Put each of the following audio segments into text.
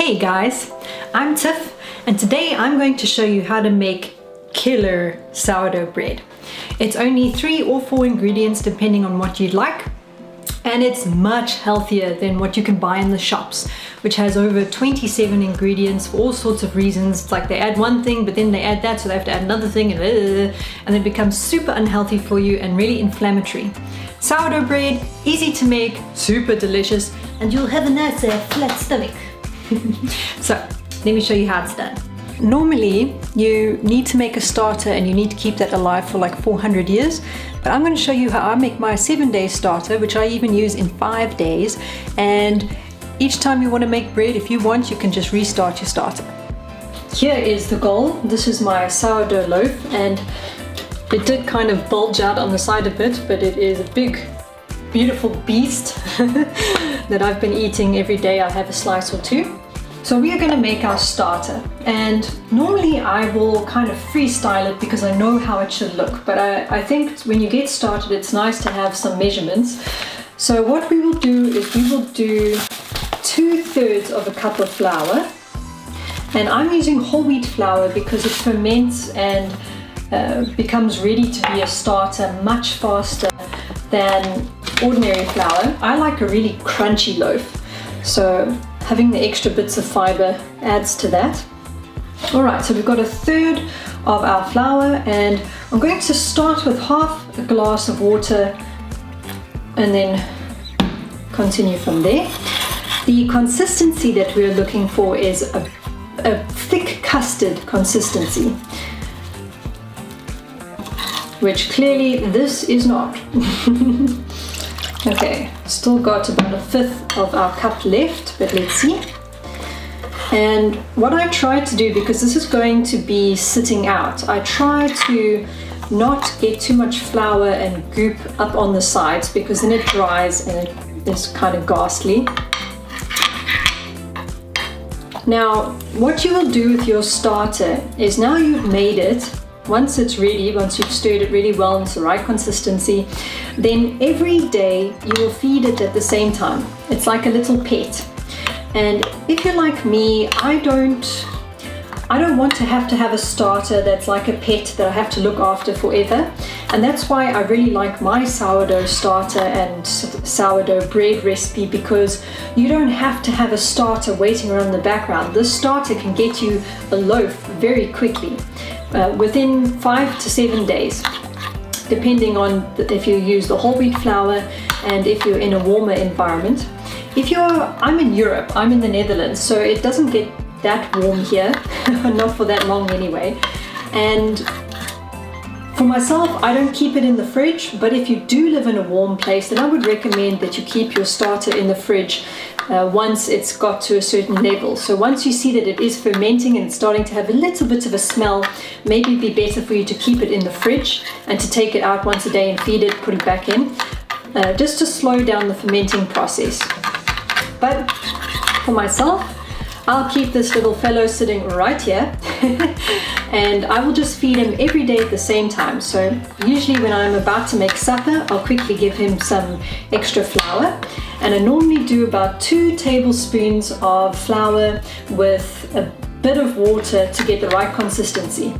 Hey guys, I'm Tiff and today I'm going to show you how to make killer sourdough bread. It's only 3 or 4 ingredients depending on what you'd like, and it's much healthier than what you can buy in the shops, which has over 27 ingredients for all sorts of reasons. It's like they add one thing but then they add that, so they have to add another thing, and it becomes super unhealthy for you and really inflammatory. Sourdough bread, easy to make, super delicious, and you'll have a nice flat stomach. So let me show you how it's done. Normally you need to make a starter and you need to keep that alive for like 400 years, but I'm going to show you how I make my 7-day starter, which I even use in 5 days. And each time you want to make bread, if you want, you can just restart your starter. Here is the goal. This is my sourdough loaf, and it did kind of bulge out on the side a bit, but it is a big beautiful beast that I've been eating every day. I have a slice or two. So we are going to make our starter, and normally I will kind of freestyle it because I know how it should look, but I think when you get started it's nice to have some measurements. So what we will do is we will do 2/3 of a cup of flour, and I'm using whole wheat flour because it ferments and becomes ready to be a starter much faster than ordinary flour. I like a really crunchy loaf, so having the extra bits of fiber adds to that. Alright, so we've got 1/3 of our flour, and I'm going to start with half a glass of water and then continue from there. The consistency that we're looking for is a thick custard consistency, which clearly this is not. Okay, still got about 1/5 of our cup left, but let's see. And what I try to do, because this is going to be sitting out, I try to not get too much flour and goop up on the sides, because then it dries and it is kind of ghastly. Now, what you will do with your starter is, now you've made it, once it's ready, once you've stirred it really well into the right consistency, then every day you will feed it at the same time. It's like a little pet. And if you're like me, I don't want to have a starter that's like a pet that I have to look after forever. And that's why I really like my sourdough starter and sourdough bread recipe, because you don't have to have a starter waiting around in the background. This starter can get you a loaf very quickly, within 5 to 7 days, depending on if you use the whole wheat flour and if you're in a warmer environment. I'm in Europe, I'm in the Netherlands, so it doesn't get that warm here, not for that long anyway. And for myself, I don't keep it in the fridge, but if you do live in a warm place, then I would recommend that you keep your starter in the fridge once it's got to a certain level. So once you see that it is fermenting and it's starting to have a little bit of a smell, maybe it'd be better for you to keep it in the fridge and to take it out once a day and feed it, put it back in, just to slow down the fermenting process. But for myself, I'll keep this little fellow sitting right here and I will just feed him every day at the same time. So usually when I'm about to make supper, I'll quickly give him some extra flour, and I normally do about 2 tablespoons of flour with a bit of water to get the right consistency.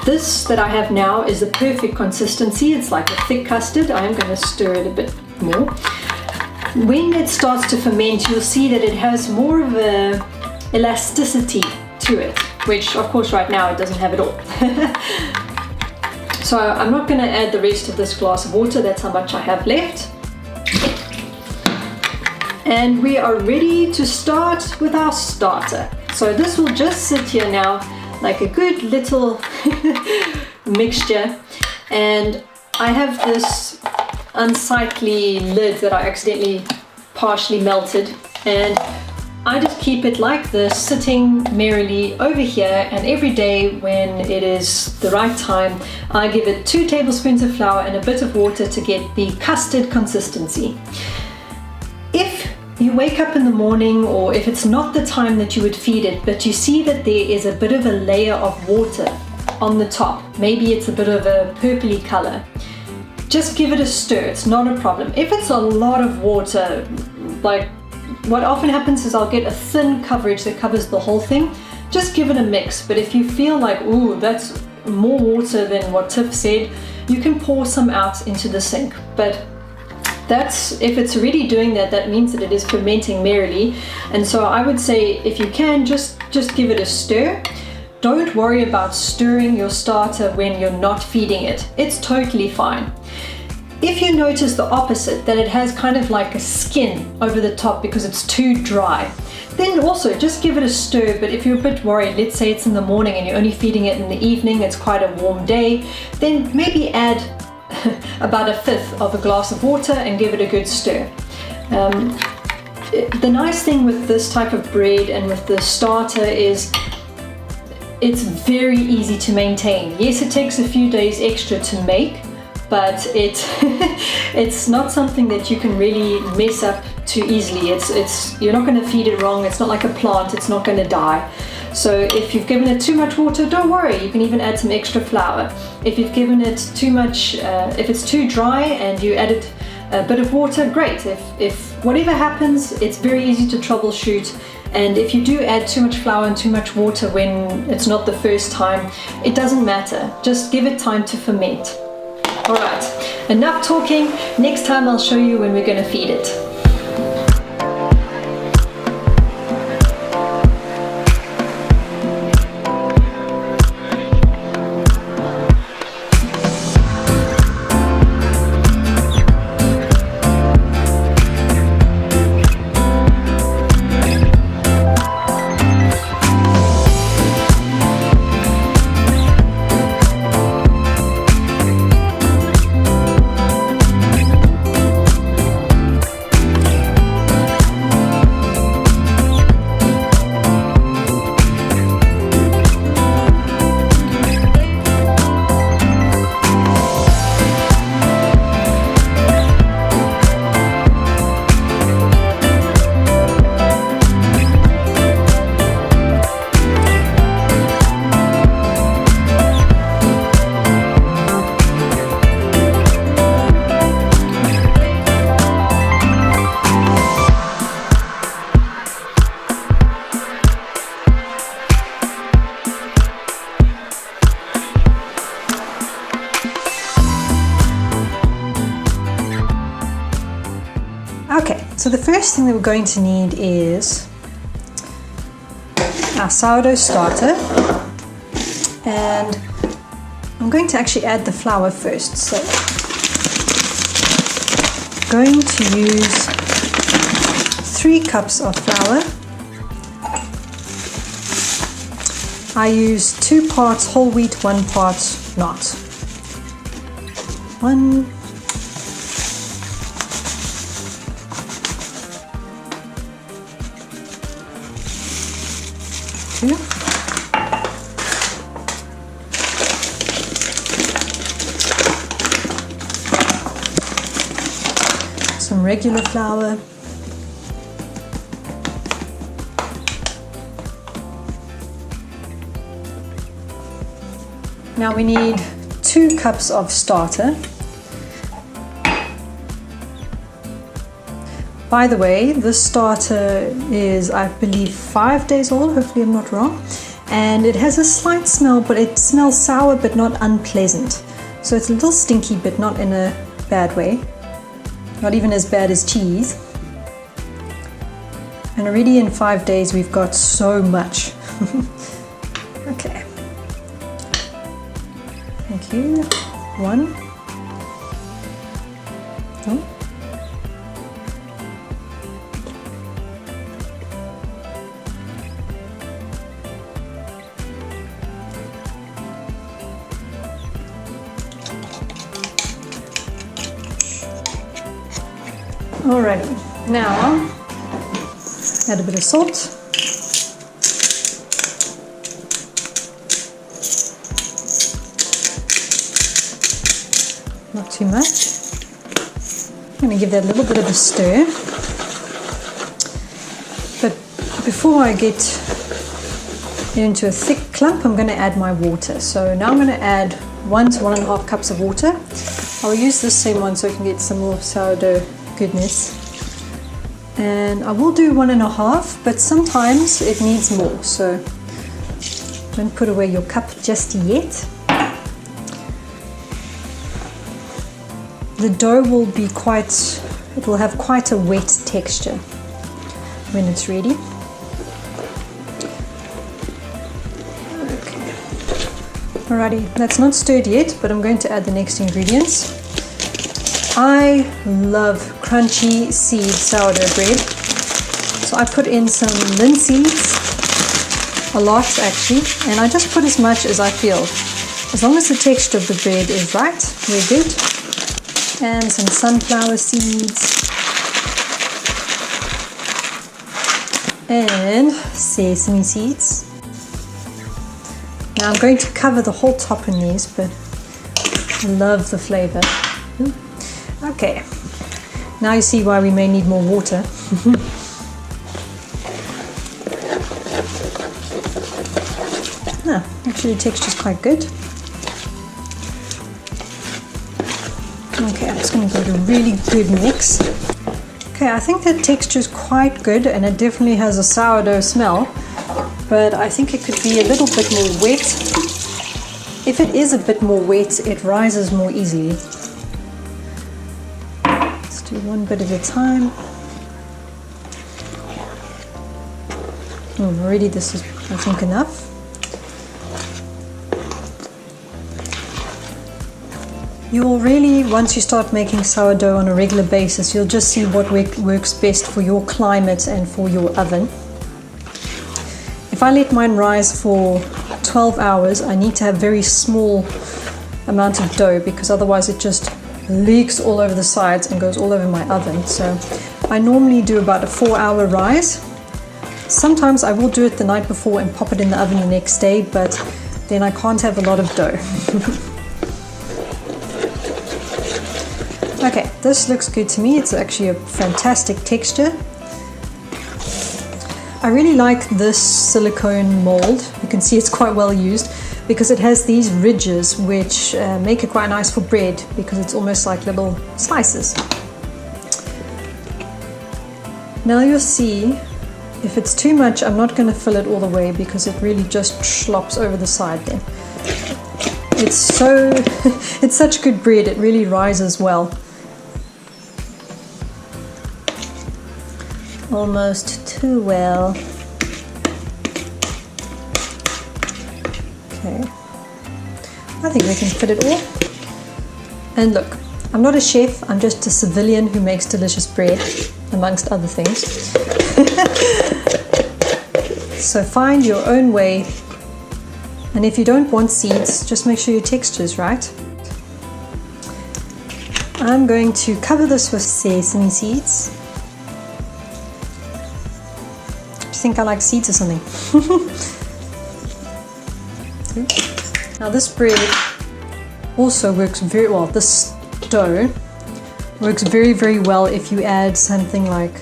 This that I have now is the perfect consistency. It's like a thick custard. I am going to stir it a bit more. When it starts to ferment, you'll see that it has more of a elasticity to it, which of course right now it doesn't have at all. So I'm not going to add the rest of this glass of water. That's how much I have left. And we are ready to start with our starter. So this will just sit here now like a good little mixture, and I have this unsightly lid that I accidentally partially melted, and I just keep it like this, sitting merrily over here, and every day when it is the right time, I give it 2 tablespoons of flour and a bit of water to get the custard consistency. If you wake up in the morning, or if it's not the time that you would feed it, but you see that there is a bit of a layer of water on the top, maybe it's a bit of a purpley color, just give it a stir, it's not a problem. If it's a lot of water, like what often happens is I'll get a thin coverage that covers the whole thing. Just give it a mix, but if you feel like, ooh, that's more water than what Tiff said, you can pour some out into the sink. But that's, if it's already doing that, that means that it is fermenting merrily. And so I would say, if you can, just give it a stir. Don't worry about stirring your starter when you're not feeding it. It's totally fine. If you notice the opposite, that it has kind of like a skin over the top because it's too dry, then also just give it a stir. But if you're a bit worried, let's say it's in the morning and you're only feeding it in the evening, it's quite a warm day, then maybe add about 1/5 of a glass of water and give it a good stir. The nice thing with this type of bread and with the starter is it's very easy to maintain. Yes, it takes a few days extra to make, but it's not something that you can really mess up too easily. You're not going to feed it wrong. It's not like a plant. It's not going to die. So if you've given it too much water, don't worry. You can even add some extra flour. If you've given it too much, if it's too dry and you added a bit of water, great. If whatever happens, it's very easy to troubleshoot. And if you do add too much flour and too much water when it's not the first time, it doesn't matter. Just give it time to ferment. All right, enough talking. Next time I'll show you when we're going to feed it. Okay, so the first thing that we're going to need is our sourdough starter, and I'm going to actually add the flour first. So I'm going to use 3 cups of flour. I use 2 parts whole wheat, 1 part not. 1, 2. Some regular flour. Now we need 2 cups of starter. By the way, this starter is, I believe, 5 days old, hopefully I'm not wrong. And it has a slight smell, but it smells sour but not unpleasant. So it's a little stinky, but not in a bad way. Not even as bad as cheese. And already in 5 days we've got so much. Okay. Thank you. 1. Oh. Alrighty, now add a bit of salt. Not too much. I'm going to give that a little bit of a stir. But before I get into a thick clump, I'm going to add my water. So now I'm going to add 1 to 1.5 cups of water. I'll use this same one so I can get some more sourdough goodness. And I will do 1.5, but sometimes it needs more, so don't put away your cup just yet. The dough will be it will have quite a wet texture when it's ready. Okay. Alrighty, that's not stirred yet, but I'm going to add the next ingredients. I love crunchy seed sourdough bread, so I put in some linseeds, a lot actually, and I just put as much as I feel. As long as the texture of the bread is right, we're good. And some sunflower seeds and sesame seeds. Now I'm going to cover the whole top in these, but I love the flavor. Okay, now you see why we may need more water. Actually the texture is quite good. Okay, I'm just going to give it a really good mix. Okay, I think the texture is quite good and it definitely has a sourdough smell, but I think it could be a little bit more wet. If it is a bit more wet, it rises more easily. Let's do one bit at a time. Already this is, I think, enough. You will really, once you start making sourdough on a regular basis, you'll just see what works best for your climate and for your oven. If I let mine rise for 12 hours, I need to have very small amount of dough because otherwise it just leaks all over the sides and goes all over my oven. So I normally do about a 4-hour rise. Sometimes I will do it the night before and pop it in the oven the next day, but then I can't have a lot of dough. Okay, this looks good to me. It's actually a fantastic texture. I really like this silicone mold. You can see it's quite well used because it has these ridges which make it quite nice for bread because it's almost like little slices. Now you'll see if it's too much, I'm not going to fill it all the way because it really just slops over the side then. It's such good bread, it really rises well. Almost too well. Okay, I think we can fit it all. And look, I'm not a chef, I'm just a civilian who makes delicious bread, amongst other things. So find your own way, and if you don't want seeds, just make sure your texture is right. I'm going to cover this with sesame seeds. I think I like seeds or something. Now this bread also works very well. This dough works very, very well if you add something like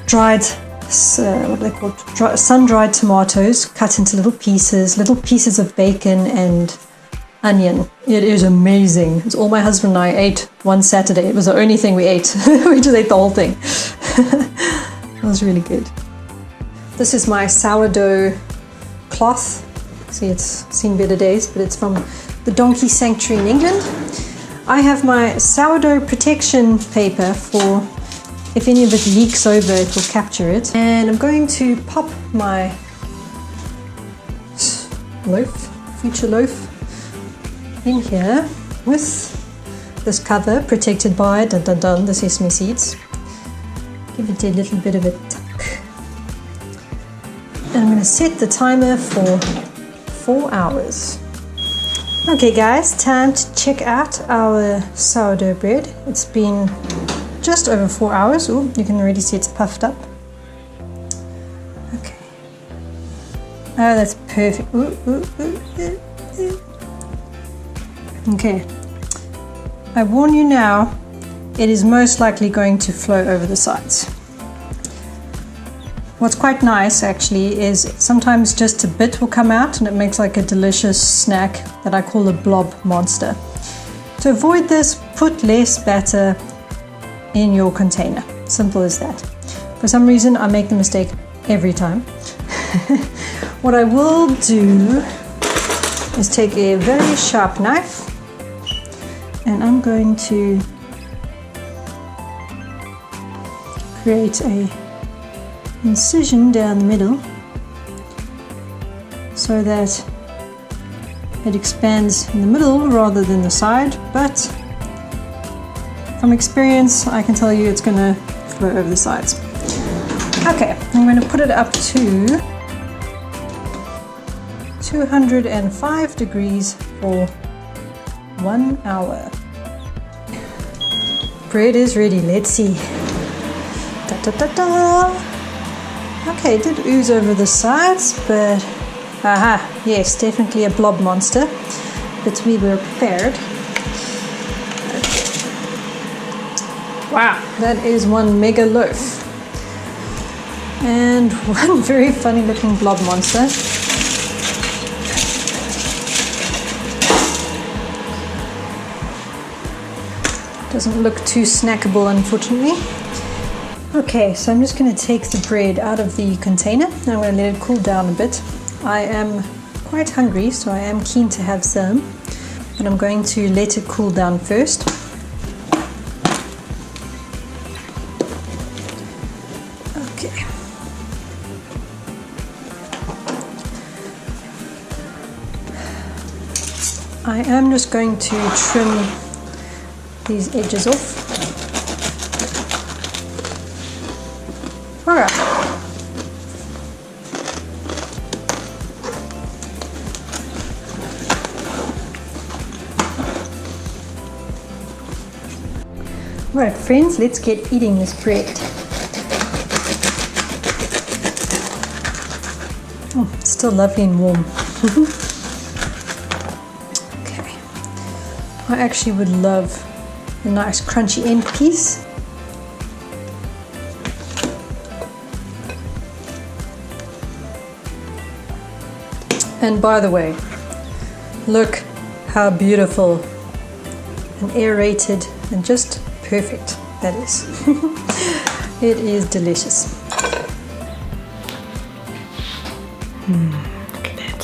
dried, what are they called? Sun-dried tomatoes cut into little pieces of bacon and onion. It is amazing. It's all my husband and I ate one Saturday. It was the only thing we ate. We just ate the whole thing. It was really good. This is my sourdough cloth. See, it's seen better days, but it's from the Donkey Sanctuary in England. I have my sourdough protection paper for if any of it leaks over, it will capture it. And I'm going to pop my loaf, future loaf, in here with this cover protected by the sesame seeds. Give it a little bit of a tuck. And I'm going to set the timer for 4 hours. Okay guys, time to check out our sourdough bread. It's been just over 4 hours. Ooh, you can already see it's puffed up. Okay. Oh, that's perfect. Ooh, ooh, ooh, ooh, ooh. Okay. I warn you now, it is most likely going to flow over the sides. What's quite nice actually is sometimes just a bit will come out and it makes like a delicious snack that I call a blob monster. To avoid this, put less batter in your container. Simple as that. For some reason, I make the mistake every time. What I will do is take a very sharp knife and I'm going to create a incision down the middle so that it expands in the middle rather than the side, but from experience I can tell you it's going to flow over the sides. Okay, I'm going to put it up to 205 degrees for 1 hour. Bread is ready, let's see. Da, da, da, da. Okay, it did ooze over the sides, but aha, yes, definitely a blob monster, but we were prepared. Wow, that is one mega loaf. And one very funny looking blob monster. Doesn't look too snackable, unfortunately. Okay, so I'm just going to take the bread out of the container and I'm going to let it cool down a bit. I am quite hungry, so I am keen to have some, but I'm going to let it cool down first. Okay. I am just going to trim these edges off. Alright. Alright friends, let's get eating this bread. Oh, it's still lovely and warm. Okay. I actually would love a nice crunchy end piece. And by the way, look how beautiful and aerated and just perfect that is. It is delicious. Look at that.